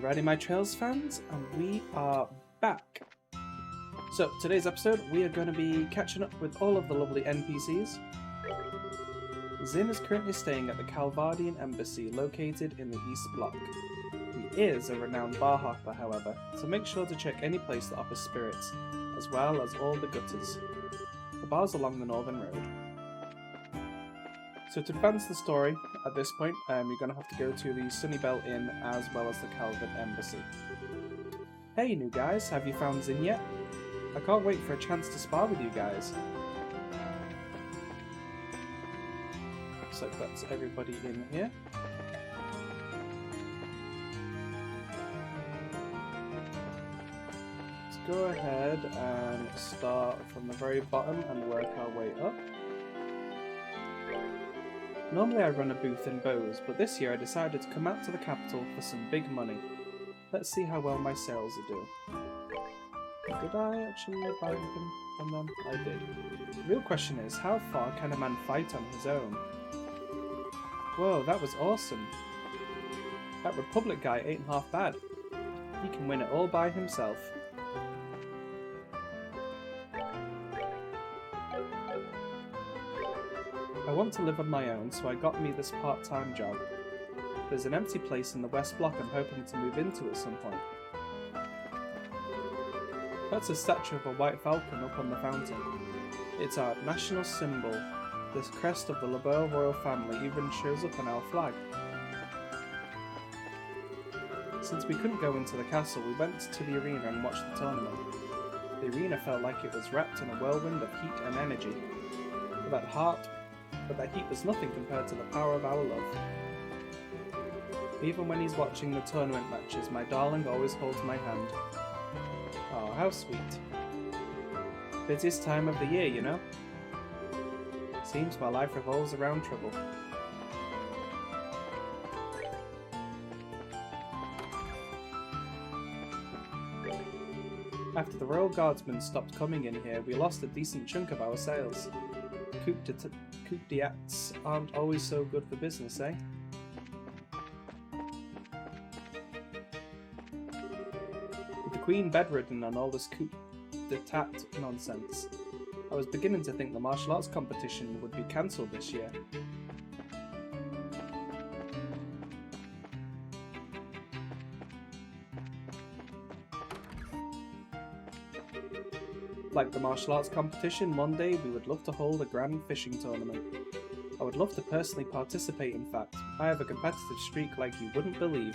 Ready, my Trails fans? And we are back. So, today's episode, we are going to be catching up with all of the lovely NPCs. Zin is currently staying at the Calvardian Embassy, located in the East Block. He is a renowned bar hopper, however, so make sure to check any place that offers spirits, as well as all the gutters. The bar's along the Northern Road. So to advance the story, at this point, you're going to have to go to the Sunnybell Inn as well as the Calvard Embassy. Hey new guys, have you found Zin yet? I can't wait for a chance to spar with you guys. So that's everybody in here. Let's go ahead and start from the very bottom and work our way up. Normally I run a booth in Bose, but this year I decided to come out to the capital for some big money. Let's see how well my sales are doing. Did I actually buy anything from them? I did. The real question is, how far can a man fight on his own? Whoa, that was awesome. That Republic guy ain't half bad. He can win it all by himself. I want to live on my own, so I got me this part-time job. There's an empty place in the West Block I'm hoping to move into at some point. That's a statue of a white falcon up on the fountain. It's our national symbol. This crest of the LeBeau royal family even shows up on our flag. Since we couldn't go into the castle, we went to the arena and watched the tournament. The arena felt like it was wrapped in a whirlwind of heat and energy. But that heat was nothing compared to the power of our love. Even when he's watching the tournament matches, my darling always holds my hand. Oh, how sweet. Busiest time of the year, you know? Seems my life revolves around trouble. After the Royal Guardsmen stopped coming in here, we lost a decent chunk of our sales. Coup d'etats aren't always so good for business, eh? With the Queen bedridden and all this coup d'etat nonsense, I was beginning to think the martial arts competition would be cancelled this year. Like the martial arts competition, one day we would love to hold a grand fishing tournament. I would love to personally participate, in fact. I have a competitive streak like you wouldn't believe.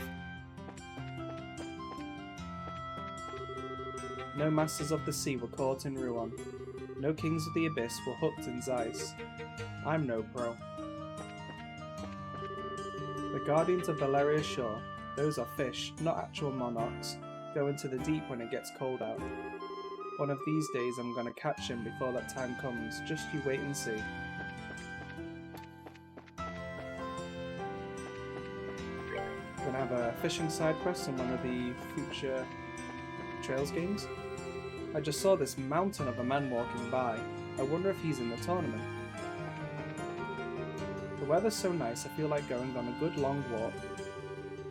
No Masters of the Sea were caught in Rouen. No Kings of the Abyss were hooked in Zeiss. I'm no pro. The Guardians of Valeria's Shore, those are fish, not actual monarchs, go into the deep when it gets cold out. One of these days I'm gonna catch him before that time comes, just you wait and see. Gonna have a fishing side quest in one of the future Trails games. I just saw this mountain of a man walking by. I wonder if he's in the tournament. The weather's so nice I feel like going on a good long walk.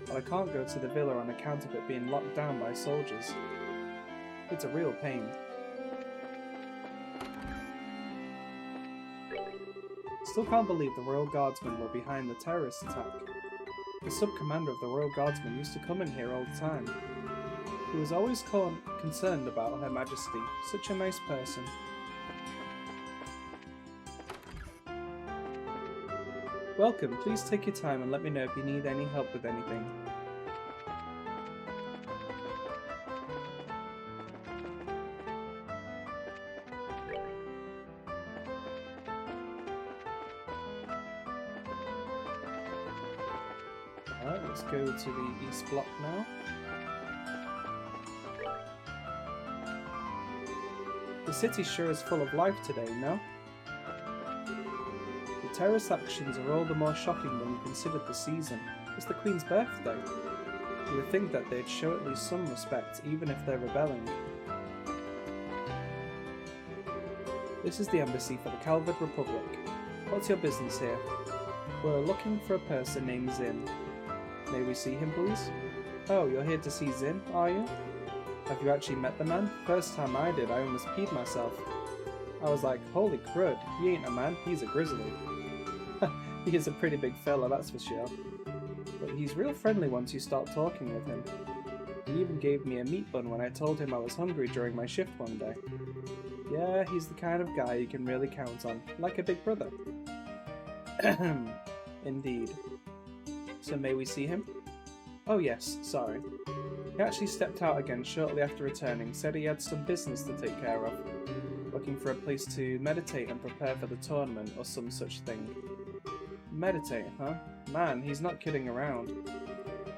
But I can't go to the villa on account of it being locked down by soldiers. It's a real pain. Still can't believe the Royal Guardsmen were behind the terrorist attack. The sub-commander of the Royal Guardsmen used to come in here all the time. He was always concerned about Her Majesty, such a nice person. Welcome, please take your time and let me know if you need any help with anything. Alright, let's go to the East Block now. The city sure is full of life today, no? The terrorist actions are all the more shocking when you consider the season. It's the Queen's birthday. You would think that they'd show at least some respect, even if they're rebelling. This is the embassy for the Calvard Republic. What's your business here? We're looking for a person named Zin. May we see him, please? Oh, you're here to see Zin, are you? Have you actually met the man? First time I did, I almost peed myself. I was like, holy crud, he ain't a man, he's a grizzly. He is a pretty big fella, that's for sure. But he's real friendly once you start talking with him. He even gave me a meat bun when I told him I was hungry during my shift one day. Yeah, he's the kind of guy you can really count on, like a big brother. Indeed. So may we see him? Oh yes, sorry. He actually stepped out again shortly after returning, said he had some business to take care of. Looking for a place to meditate and prepare for the tournament or some such thing. Meditate, huh? Man, he's not kidding around.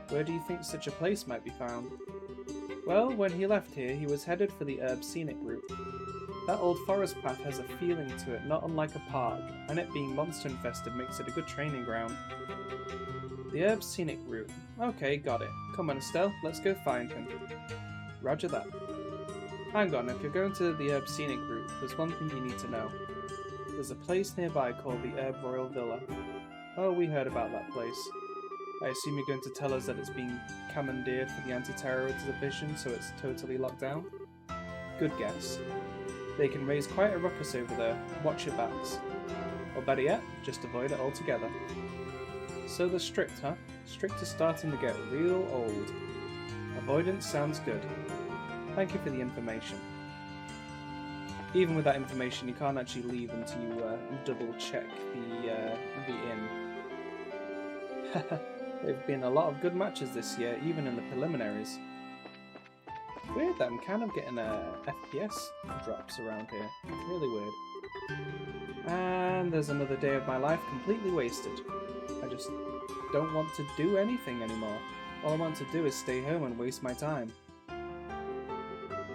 Where do you think such a place might be found? Well, when he left here, he was headed for the Herb Scenic route. That old forest path has a feeling to it, not unlike a park, and it being monster-infested makes it a good training ground. The Herb Scenic route. Okay, got it. Come on, Estelle, let's go find him. Roger that. Hang on, if you're going to the Herb Scenic route, there's one thing you need to know. There's a place nearby called the Herb Royal Villa. Oh, we heard about that place. I assume you're going to tell us that it's been commandeered for the anti-terror exhibition, so it's totally locked down? Good guess. They can raise quite a ruckus over there. Watch your backs. Or better yet, just avoid it altogether. So they're strict, huh? Strict is starting to get real old. Avoidance sounds good. Thank you for the information. Even with that information, you can't actually leave until you double check the inn. There've been a lot of good matches this year, even in the preliminaries. Weird that I'm kind of getting FPS drops around here. Really weird. And there's another day of my life completely wasted. I just don't want to do anything anymore. All I want to do is stay home and waste my time.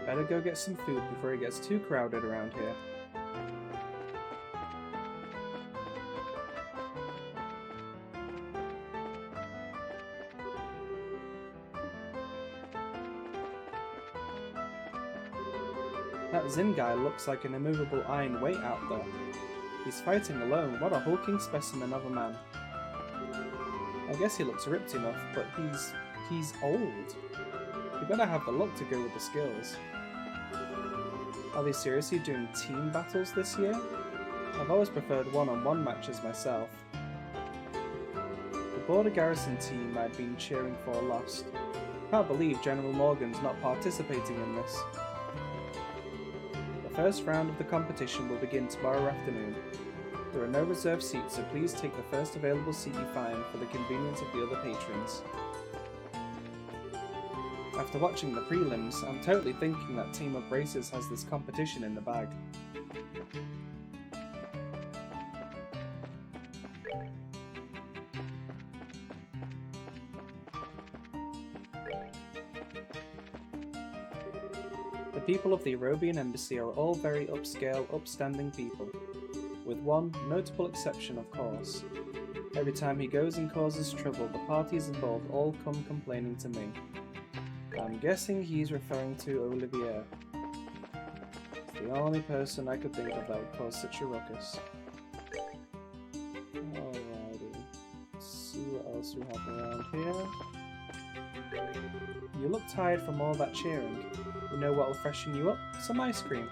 Better go get some food before it gets too crowded around here. That Zin guy looks like an immovable iron weight out there. He's fighting alone. What a hulking specimen of a man. I guess he looks ripped enough, but he's old. You better have the look to go with the skills. Are they seriously doing team battles this year? I've always preferred one-on-one matches myself. The Border Garrison team I'd been cheering for lost. Can't believe General Morgan's not participating in this. The first round of the competition will begin tomorrow afternoon. There are no reserved seats, so please take the first available seat you find for the convenience of the other patrons. After watching the prelims, I'm totally thinking that Team of Braces has this competition in the bag. The people of the European Embassy are all very upscale, upstanding people. With one notable exception, of course. Every time he goes and causes trouble, the parties involved all come complaining to me. I'm guessing he's referring to Olivier. It's the only person I could think of that would cause such a ruckus. Alrighty. Let's see what else we have around here. You look tired from all that cheering. You know what'll freshen you up? Some ice cream.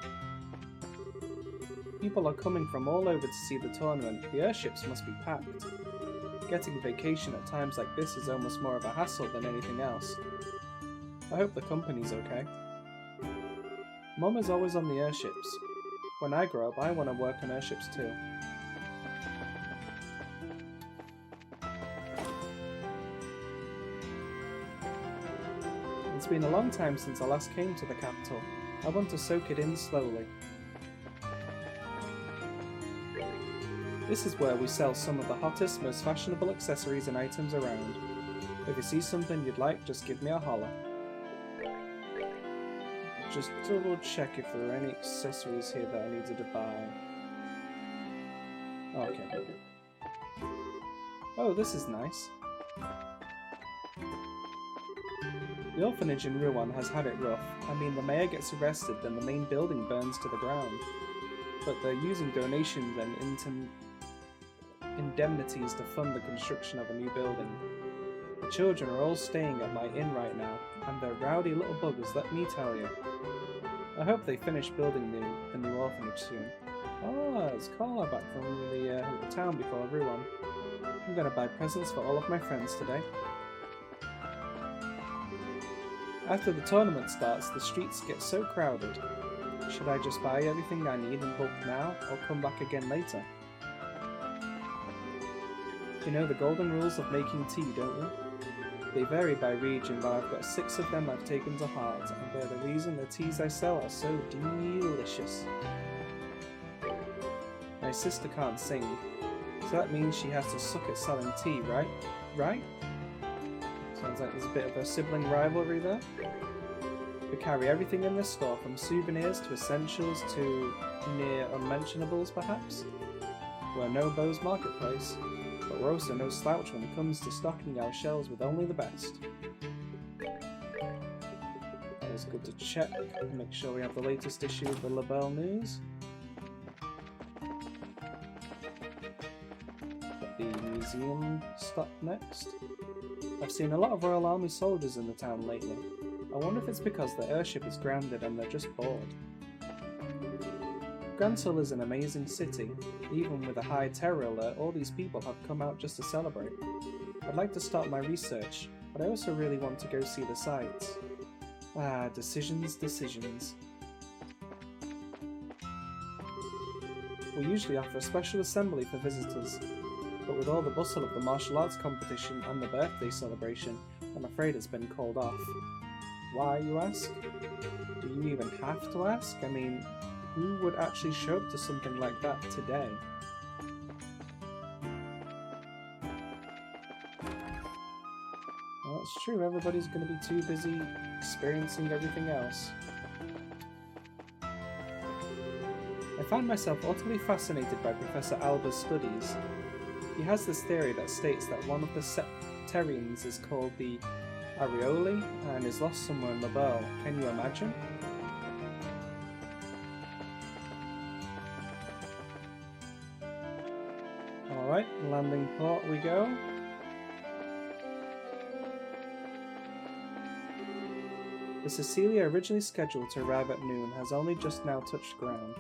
People are coming from all over to see the tournament. The airships must be packed. Getting vacation at times like this is almost more of a hassle than anything else. I hope the company's okay. Mum is always on the airships. When I grow up, I want to work on airships too. It's been a long time since I last came to the capital. I want to soak it in slowly. This is where we sell some of the hottest, most fashionable accessories and items around. If you see something you'd like, just give me a holler. Just double check if there are any accessories here that I needed to buy. Okay. Oh, this is nice. The orphanage in Rouen has had it rough. I mean, the mayor gets arrested and the main building burns to the ground. But they're using donations and indemnities to fund the construction of a new building. The children are all staying at my inn right now, and they're rowdy little buggers, let me tell you. I hope they finish building the new orphanage soon. Oh, it's Carla back from the town before everyone. I'm gonna buy presents for all of my friends today. After the tournament starts, the streets get so crowded. Should I just buy everything I need in bulk now, or come back again later? You know the golden rules of making tea, don't you? They vary by region, but I've got 6 of them I've taken to heart, and they're the reason the teas I sell are so delicious. My sister can't sing, so that means she has to suck at selling tea, right? Right? Sounds like there's a bit of a sibling rivalry there. We carry everything in this store, from souvenirs to essentials to near unmentionables, perhaps. We're no Bo's marketplace, but we're also no slouch when it comes to stocking our shelves with only the best. Always good to check and make sure we have the latest issue of the LaBelle news. Got the museum stock next. I've seen a lot of Royal Army soldiers in the town lately. I wonder if it's because the airship is grounded and they're just bored. Gransil is an amazing city. Even with a high terror alert, all these people have come out just to celebrate. I'd like to start my research, but I also really want to go see the sights. Ah, decisions. We usually offer a special assembly for visitors, but with all the bustle of the martial arts competition and the birthday celebration, I'm afraid it's been called off. Why, you ask? Do you even have to ask? I mean, who would actually show up to something like that today? Well, it's true, everybody's going to be too busy experiencing everything else. I find myself utterly fascinated by Professor Alba's studies. He has this theory that states that one of the Septarians is called the Arioli and is lost somewhere in LaBelle. Can you imagine? Alright, landing port we go. The Cecilia, originally scheduled to arrive at noon, has only just now touched ground.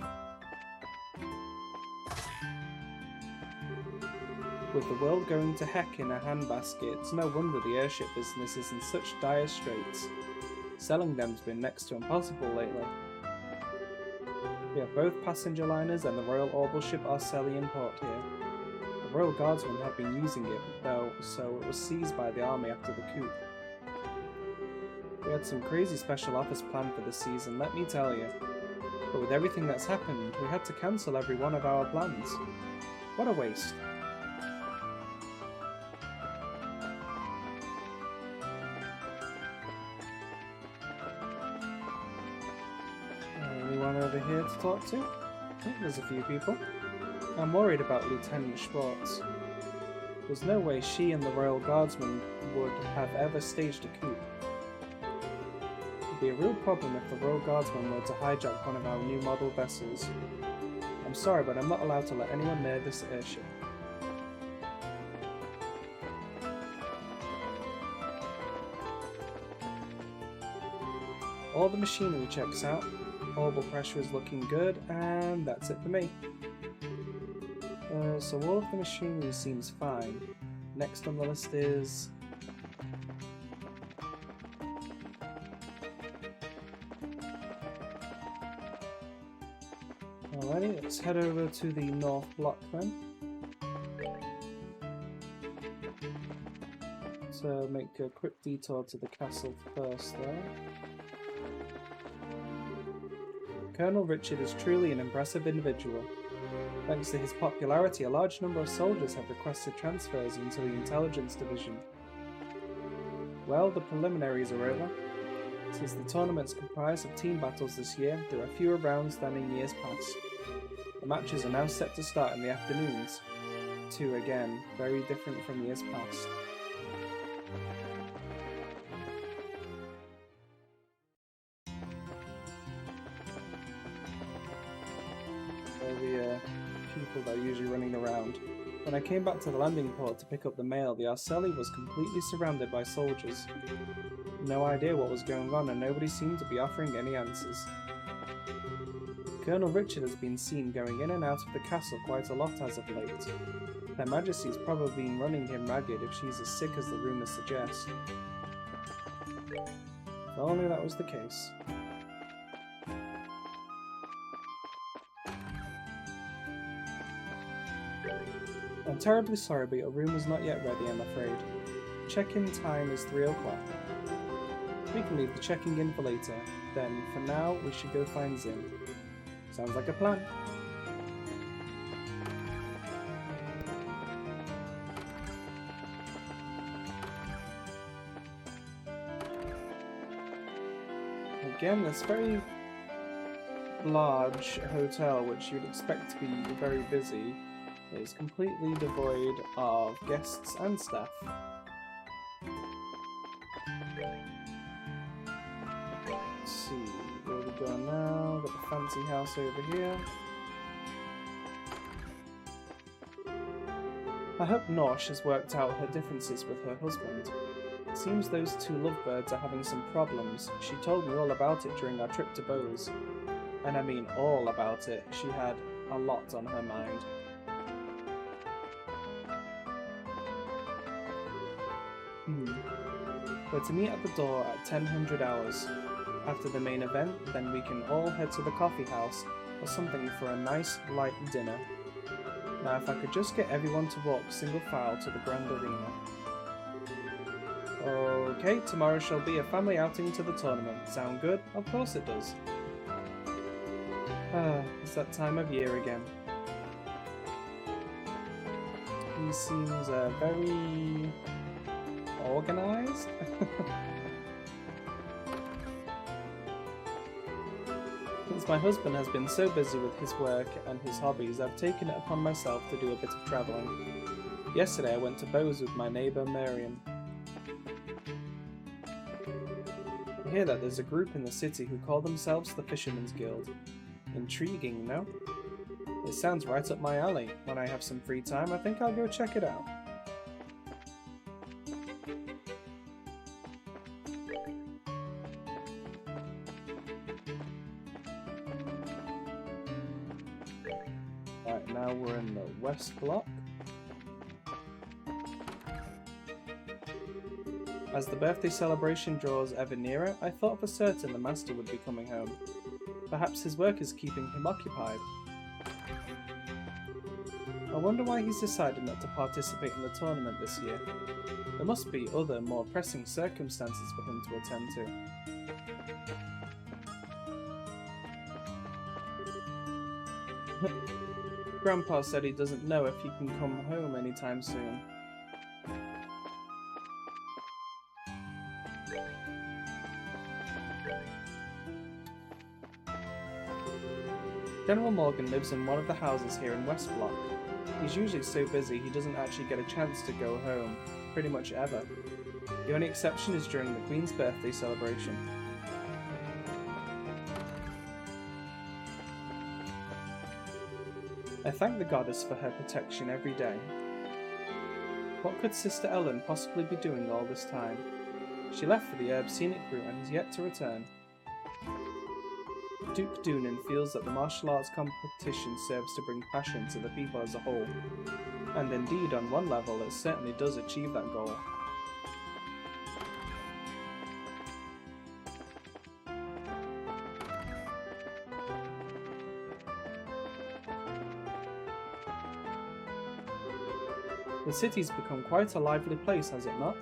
With the world going to heck in a handbasket, it's no wonder the airship business is in such dire straits. Selling them's been next to impossible lately. We have both passenger liners and the Royal Orbital ship Arceli in port here. The Royal Guardsmen have been using it, though, so it was seized by the army after the coup. We had some crazy special offers planned for this season, let me tell you. But with everything that's happened, we had to cancel every one of our plans. What a waste. Anyone over here to talk to? Oh, there's a few people. I'm worried about Lieutenant Schwartz. There's no way she and the Royal Guardsmen would have ever staged a coup. It would be a real problem if the Royal Guardsmen were to hijack one of our new model vessels. I'm sorry, but I'm not allowed to let anyone near this airship. All the machinery checks out, orbital pressure is looking good, and that's it for me. So all of the machinery seems fine. Next on the list is... Alrighty, let's head over to the North Block then. So make a quick detour to the castle first there. Colonel Richard is truly an impressive individual. Thanks to his popularity, a large number of soldiers have requested transfers into the intelligence division. Well, the preliminaries are over. Since the tournament's comprised of team battles this year, there are fewer rounds than in years past. The matches are now set to start in the afternoons. Two, again, very different from years past. The people that are usually running around. When I came back to the landing port to pick up the mail, the Arceli was completely surrounded by soldiers. No idea what was going on, and nobody seemed to be offering any answers. Colonel Richard has been seen going in and out of the castle quite a lot as of late. Her Majesty's probably been running him ragged if she's as sick as the rumours suggest. If only that was the case. I'm terribly sorry, but your room is not yet ready, I'm afraid. Check-in time is 3 o'clock. We can leave the checking in for later. Then, for now, we should go find Zin. Sounds like a plan. Again, this very large hotel, which you'd expect to be very busy, is completely devoid of guests and staff. Let's see, where we go now? Got the fancy house over here. I hope Nosh has worked out her differences with her husband. It seems those two lovebirds are having some problems. She told me all about it during our trip to Bose. And I mean all about it. She had a lot on her mind. We're to meet at the door at 1000 hours. After the main event, then we can all head to the coffee house or something for a nice, light dinner. Now if I could just get everyone to walk single file to the Grand Arena. Okay, tomorrow shall be a family outing to the tournament. Sound good? Of course it does. It's that time of year again. He seems very organized. Since my husband has been so busy with his work and his hobbies, I've taken it upon myself to do a bit of travelling. Yesterday I went to Bose with my neighbour Marion. I hear that there's a group in the city who call themselves the Fisherman's Guild. Intriguing, no? It sounds right up my alley. When I have some free time, I think I'll go check it out. Right, now we're in the West Block. As the birthday celebration draws ever nearer, I thought for certain the Master would be coming home. Perhaps his work is keeping him occupied. I wonder why he's decided not to participate in the tournament this year. There must be other, more pressing circumstances for him to attend to. Grandpa said he doesn't know if he can come home anytime soon. General Morgan lives in one of the houses here in West Block. He's usually so busy he doesn't actually get a chance to go home, pretty much ever. The only exception is during the Queen's birthday celebration. I thank the goddess for her protection every day. What could Sister Ellen possibly be doing all this time? She left for the Herb Scenic route and is yet to return. Duke Doonan feels that the martial arts competition serves to bring passion to the people as a whole, and indeed on one level it certainly does achieve that goal. The city's become quite a lively place, has it not?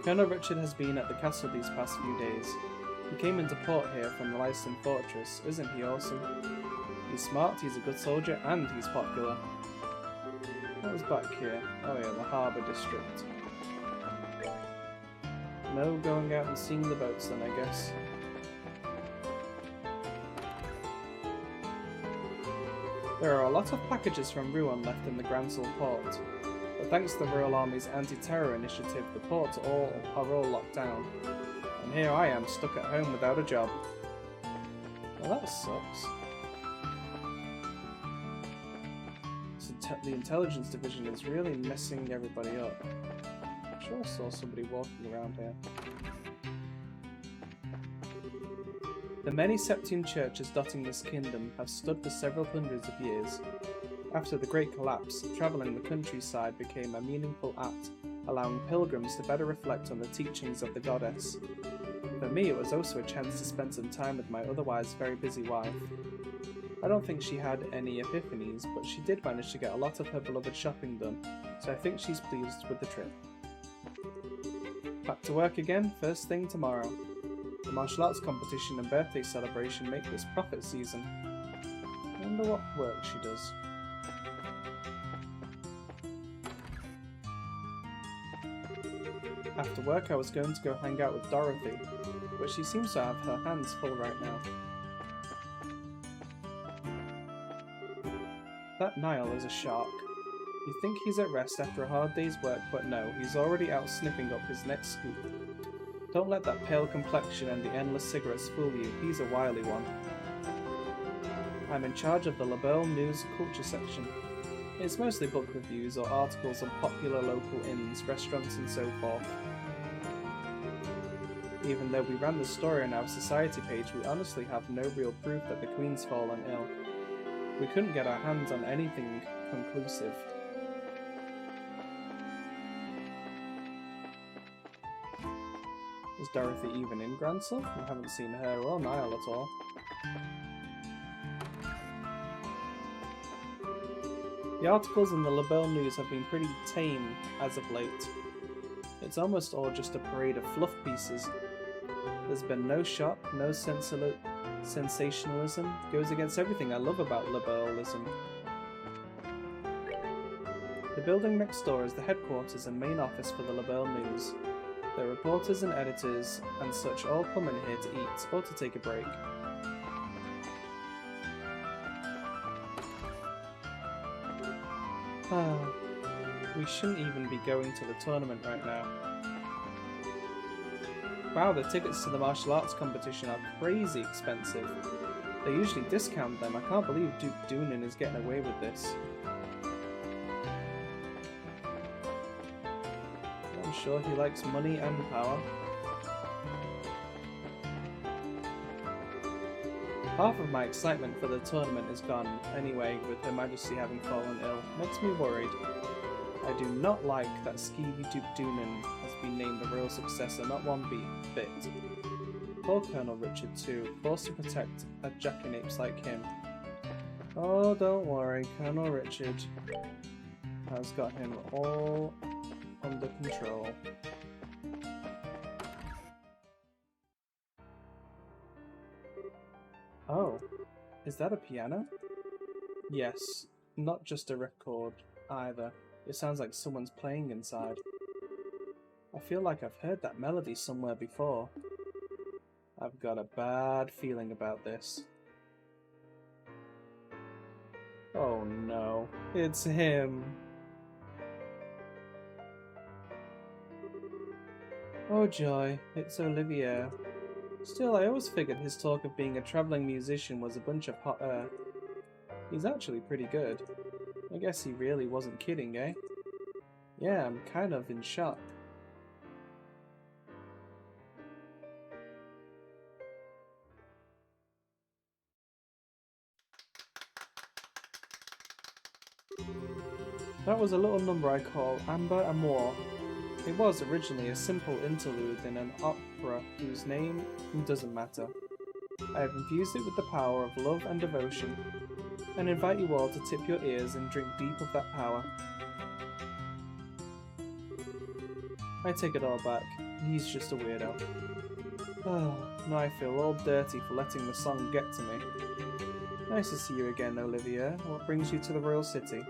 Colonel Richard has been at the castle these past few days. He came into port here from the Lyston Fortress. Isn't he awesome? He's smart, he's a good soldier, and he's popular. What was back here? Oh yeah, the harbour district. No going out and seeing the boats then, I guess. There are a lot of packages from Rouen left in the Gransel port. But thanks to the Royal Army's anti-terror initiative, the ports are all locked down. And here I am, stuck at home without a job. Well, that sucks. The intelligence division is really messing everybody up. I'm sure I saw somebody walking around here. The many Septune churches dotting this kingdom have stood for several hundreds of years. After the Great Collapse, travelling the countryside became a meaningful act, allowing pilgrims to better reflect on the teachings of the goddess. For me, it was also a chance to spend some time with my otherwise very busy wife. I don't think she had any epiphanies, but she did manage to get a lot of her beloved shopping done, so I think she's pleased with the trip. Back to work again, first thing tomorrow. The martial arts competition and birthday celebration make this profit season. I wonder what work she does. After work I was going to go hang out with Dorothy, but she seems to have her hands full right now. That Nihon is a shark. You think he's at rest after a hard day's work, but no, he's already out sniffing up his next scoop. Don't let that pale complexion and the endless cigarettes fool you, he's a wily one. I'm in charge of the Labelle News Culture section. It's mostly book reviews or articles on popular local inns, restaurants and so forth. Even though we ran the story on our society page, we honestly have no real proof that the Queen's fallen ill. We couldn't get our hands on anything conclusive. Is Dorothy even in Gransel? I haven't seen her or Niall at all. The articles in the Labelle News have been pretty tame as of late. It's almost all just a parade of fluff pieces. There's been no shock, no sensationalism. Goes against everything I love about Labellism. The building next door is the headquarters and main office for the Labelle News. The reporters and editors and such all come in here to eat or to take a break. We shouldn't even be going to the tournament right now. Wow, the tickets to the martial arts competition are crazy expensive. They usually discount them. I can't believe Duke Doonan is getting away with this. I'm sure he likes money and power. Half of my excitement for the tournament is gone anyway, with Her Majesty having fallen ill. Makes me worried. I do not like that skeevy Duke Doonan has been named the royal successor, not one bit. Poor Colonel Richard too, forced to protect a jackanapes like him. Oh, don't worry, Colonel Richard has got him all under control. Oh, is that a piano? Yes, not just a record either. It sounds like someone's playing inside. I feel like I've heard that melody somewhere before. I've got a bad feeling about this. Oh no, it's him! Oh joy, it's Olivier. Still, I always figured his talk of being a travelling musician was a bunch of hot air. He's actually pretty good. I guess he really wasn't kidding, eh? Yeah, I'm kind of in shock. That was a little number I call Amber Amour. It was originally a simple interlude in an opera whose name doesn't matter. I have infused it with the power of love and devotion, and invite you all to tip your ears and drink deep of that power. I take it all back. He's just a weirdo. Oh, now I feel all dirty for letting the song get to me. Nice to see you again, Olivia. What brings you to the royal city?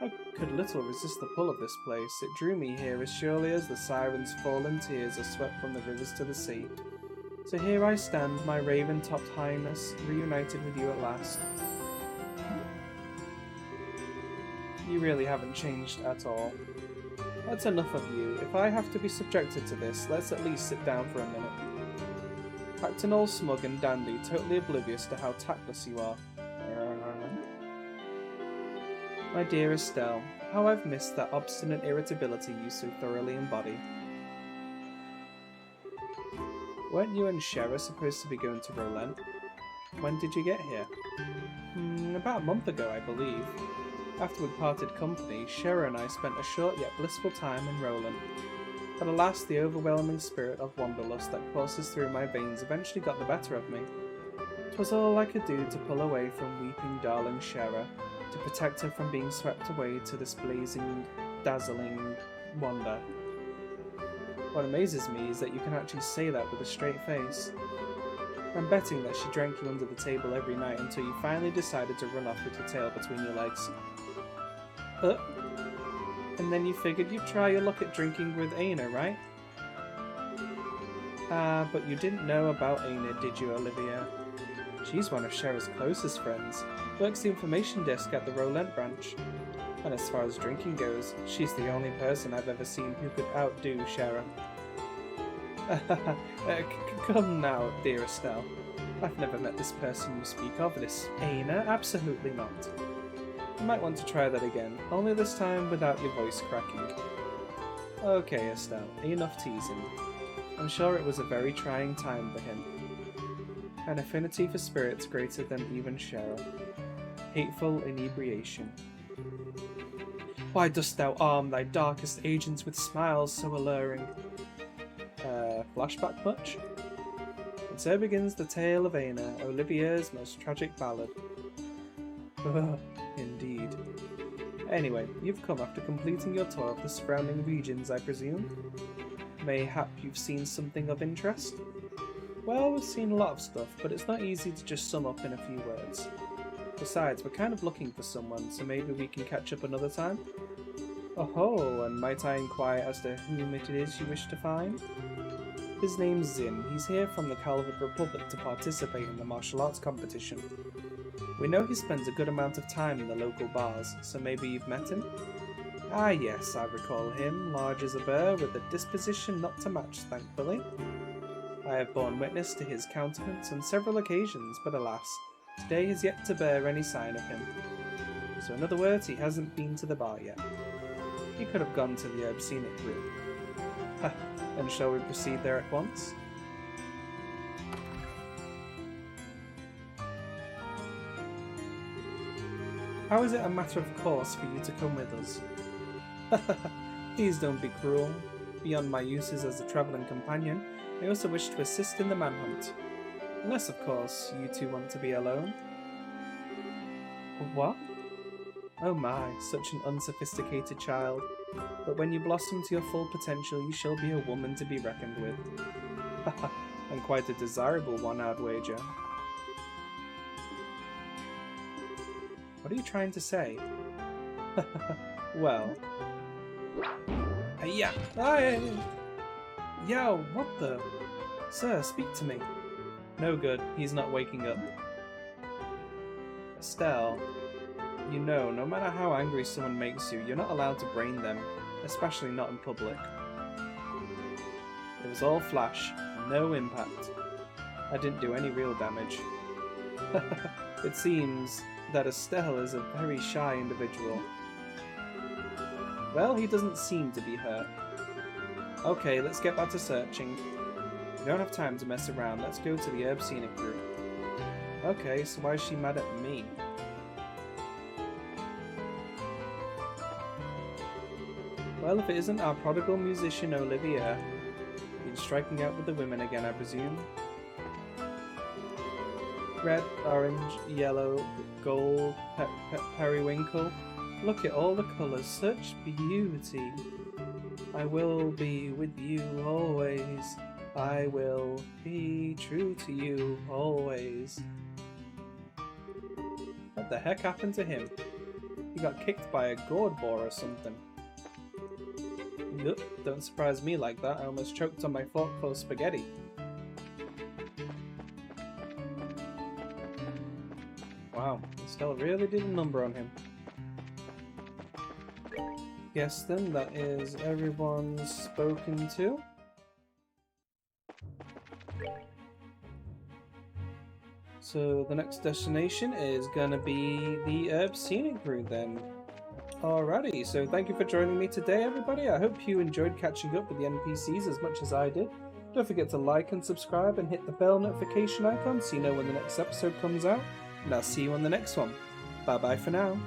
I could little resist the pull of this place. It drew me here as surely as the sirens' fallen tears are swept from the rivers to the sea. So here I stand, my raven-topped highness, reunited with you at last. You really haven't changed at all. That's enough of you. If I have to be subjected to this, let's at least sit down for a minute. Acting all smug and dandy, totally oblivious to how tactless you are. My dear Estelle, how I've missed that obstinate irritability you so thoroughly embody. Weren't you and Shara supposed to be going to Rolent? When did you get here? About a month ago, I believe. After we parted company, Shara and I spent a short yet blissful time in Rolent. But alas, the overwhelming spirit of wanderlust that courses through my veins eventually got the better of me. 'Twas all I could do to pull away from weeping darling Shara, to protect her from being swept away to this blazing, dazzling wonder. What amazes me is that you can actually say that with a straight face. I'm betting that she drank you under the table every night until you finally decided to run off with your tail between your legs. And then you figured you'd try your luck at drinking with Aina, right? But you didn't know about Aina, did you, Olivia? She's one of Shara's closest friends, works the information desk at the Rolent branch. And as far as drinking goes, she's the only person I've ever seen who could outdo Shara. Come now, dear Estelle. I've never met this person you speak of, this Aina, absolutely not. You might want to try that again, only this time without your voice cracking. Okay, Estelle, enough teasing. I'm sure it was a very trying time for him. An affinity for spirits greater than even Shara. Hateful inebriation. Why dost thou arm thy darkest agents with smiles so alluring? Flashback much? And so begins the tale of Aina, Olivia's most tragic ballad. Indeed. Anyway, you've come after completing your tour of the surrounding regions, I presume? Mayhap you've seen something of interest? Well, we've seen a lot of stuff, but it's not easy to just sum up in a few words. Besides, we're kind of looking for someone, so maybe we can catch up another time? Oh, and might I inquire as to whom it is you wish to find? His name's Zin. He's here from the Calvert Republic to participate in the martial arts competition. We know he spends a good amount of time in the local bars, so maybe you've met him? Ah yes, I recall him, large as a bear, with a disposition not to match, thankfully. I have borne witness to his countenance on several occasions, but alas, today has yet to bear any sign of him. So in other words, he hasn't been to the bar yet. He could have gone to the Herb Scenic Group. And shall we proceed there at once? How is it a matter of course for you to come with us? Please don't be cruel. Beyond my uses as a travelling companion, I also wish to assist in the manhunt. Unless, of course, you two want to be alone. What? Oh my, such an unsophisticated child. But when you blossom to your full potential, you shall be a woman to be reckoned with. And quite a desirable one, I'd wager. What are you trying to say? Well... Hey-ya! Hey! Yo, what the? Sir, speak to me. No good, he's not waking up. Estelle, you know, no matter how angry someone makes you, you're not allowed to brain them, especially not in public. It was all flash, no impact. I didn't do any real damage. It seems that Estelle is a very shy individual. Well, he doesn't seem to be hurt. Okay, let's get back to searching. We don't have time to mess around, let's go to the Herb Scenic Group. Okay, so why is she mad at me? Well, if it isn't our prodigal musician Olivia. Been striking out with the women again, I presume. Red, orange, yellow, gold, periwinkle. Look at all the colours, such beauty. I will be with you always. I will be true to you always. What the heck happened to him? He got kicked by a gourd boar or something. Nope, don't surprise me like that. I almost choked on my fork full of spaghetti. Wow, Estelle really did a number on him. Guess then that is everyone spoken to. So the next destination is gonna be the scenic route then. Alrighty, so thank you for joining me today, everybody. I hope you enjoyed catching up with the NPCs as much as I did. Don't forget to like and subscribe and hit the bell notification icon so you know when the next episode comes out. And I'll see you on the next one. Bye bye for now.